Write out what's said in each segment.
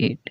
8،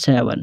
7،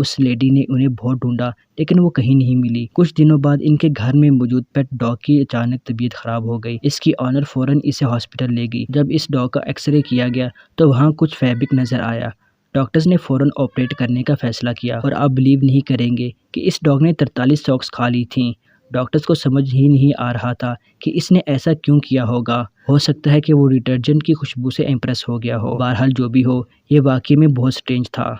उस लेडी ने उन्हें बहुत ढूंढा लेकिन वो कहीं नहीं मिली। कुछ दिनों बाद इनके घर में मौजूद पेट डॉग की अचानक तबीयत खराब हो गई। इसकी ऑनर फौरन इसे हॉस्पिटल ले गई। जब इस डॉग का एक्सरे किया गया तो वहाँ कुछ फैब्रिक नजर आया। डॉक्टर्स ने फौरन ऑपरेट करने का फैसला किया और आप बिलीव नहीं करेंगे कि इस डॉग ने 43 सॉक्स खा ली थी। डॉक्टर्स को समझ ही नहीं आ रहा था कि इसने ऐसा क्यों किया होगा। हो सकता है कि वो डिटर्जेंट की खुशबू से इम्प्रेस हो गया हो। बहरहाल जो भी हो, ये वाकई में बहुत स्ट्रेंज था।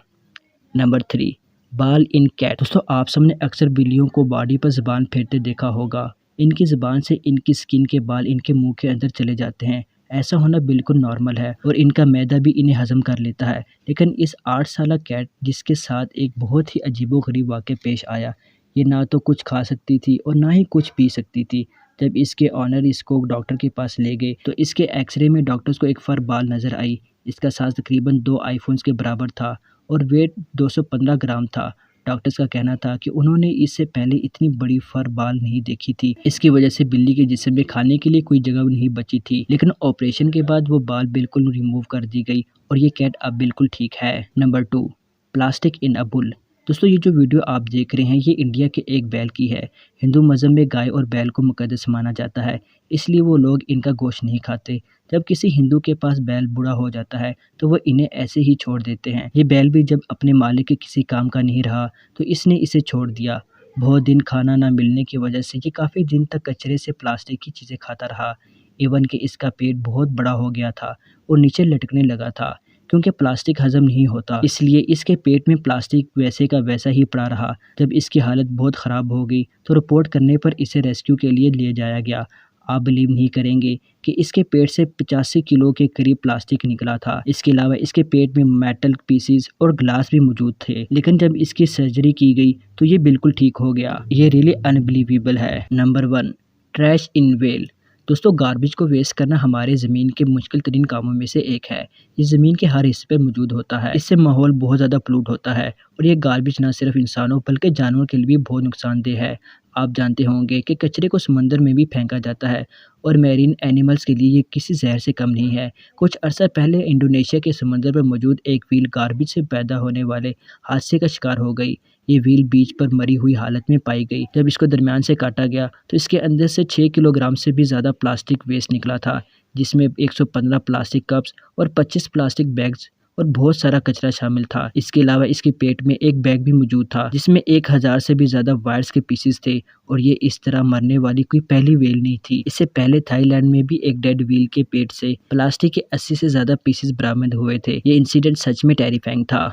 नंबर 3, बाल इन कैट। दोस्तों, आप सबने अक्सर बिल्लियों को बॉडी पर ज़बान फेरते देखा होगा। इनकी ज़बान से इनकी स्किन के बाल इनके मुंह के अंदर चले जाते हैं। ऐसा होना बिल्कुल नॉर्मल है और इनका मैदा भी इन्हें हजम कर लेता है। लेकिन इस 8 साल कैट जिसके साथ एक बहुत ही अजीबोगरीब वाक़या पेश आया। ये ना तो कुछ खा सकती थी और ना ही कुछ पी सकती थी। जब इसके ऑनर इसको डॉक्टर के पास ले गए तो इसके एक्सरे में डॉक्टर्स को एक फर बाल नज़र आई। इसका साइज़ तकरीबन 2 आईफोन्स के बराबर था और वेट 215 ग्राम था। डॉक्टर्स का कहना था कि उन्होंने इससे पहले इतनी बड़ी फर बाल नहीं देखी थी। इसकी वजह से बिल्ली के जिस्म में खाने के लिए कोई जगह नहीं बची थी। लेकिन ऑपरेशन के बाद वो बाल बिल्कुल रिमूव कर दी गई और ये कैट अब बिल्कुल ठीक है। Number 2, plastic in a bull. दोस्तों, ये जो वीडियो आप देख रहे हैं ये इंडिया के एक बैल की है। हिंदू मज़हब में गाय और बैल को मुक़द्दस माना जाता है, इसलिए वो लोग इनका गोश्त नहीं खाते। जब किसी हिंदू के पास बैल बूढ़ा हो जाता है तो वो इन्हें ऐसे ही छोड़ देते हैं। ये बैल भी जब अपने मालिक के किसी काम का नहीं रहा तो इसने इसे छोड़ दिया। बहुत दिन खाना ना मिलने की वजह से ये काफ़ी दिन तक कचरे से प्लास्टिक की चीज़ें खाता रहा। इवन कि इसका पेट बहुत बड़ा हो गया था और नीचे लटकने लगा था। क्योंकि प्लास्टिक हजम नहीं होता, इसलिए इसके पेट में प्लास्टिक वैसे का वैसा ही पड़ा रहा। जब इसकी हालत बहुत ख़राब हो गई तो रिपोर्ट करने पर इसे रेस्क्यू के लिए ले जाया गया। आप बिलीव नहीं करेंगे कि इसके पेट से 85 किलो के करीब प्लास्टिक निकला था। इसके अलावा इसके पेट में मेटल पीसीज और ग्लास भी मौजूद थे। लेकिन जब इसकी सर्जरी की गई तो ये बिल्कुल ठीक हो गया। ये रियली अनबिलीवेबल है। Number 1, trash in well. दोस्तों, गार्बेज को वेस्ट करना हमारे ज़मीन के मुश्किल तरीन कामों में से एक है। ये ज़मीन के हर हिस्से पे मौजूद होता है। इससे माहौल बहुत ज़्यादा पोल्यूट होता है और ये गार्बेज ना सिर्फ इंसानों बल्कि जानवरों के लिए भी बहुत नुकसानदेह है। आप जानते होंगे कि कचरे को समंदर में भी फेंका जाता है और मैरीन एनिमल्स के लिए ये किसी जहर से कम नहीं है। कुछ अरसा पहले इंडोनेशिया के समंदर पर मौजूद एक व्हेल गार्बेज से पैदा होने वाले हादसे का शिकार हो गई। ये व्हेल बीच पर मरी हुई हालत में पाई गई। जब इसको दरमियान से काटा गया तो इसके अंदर से 6 किलोग्राम से भी ज़्यादा प्लास्टिक वेस्ट निकला था, जिसमें 115 प्लास्टिक कप्स और 25 प्लास्टिक बैग्स और बहुत सारा कचरा शामिल था। इसके अलावा इसके पेट में एक बैग भी मौजूद था जिसमें 1000 से भी ज़्यादा वायर्स के पीसेस थे और ये इस तरह मरने वाली कोई पहली व्हेल नहीं थी। इससे पहले थाईलैंड में भी एक डेड व्हेल के पेट से प्लास्टिक के 80 से ज़्यादा पीसेस बरामद हुए थे। ये इंसिडेंट सच में टेरिफाइंग था।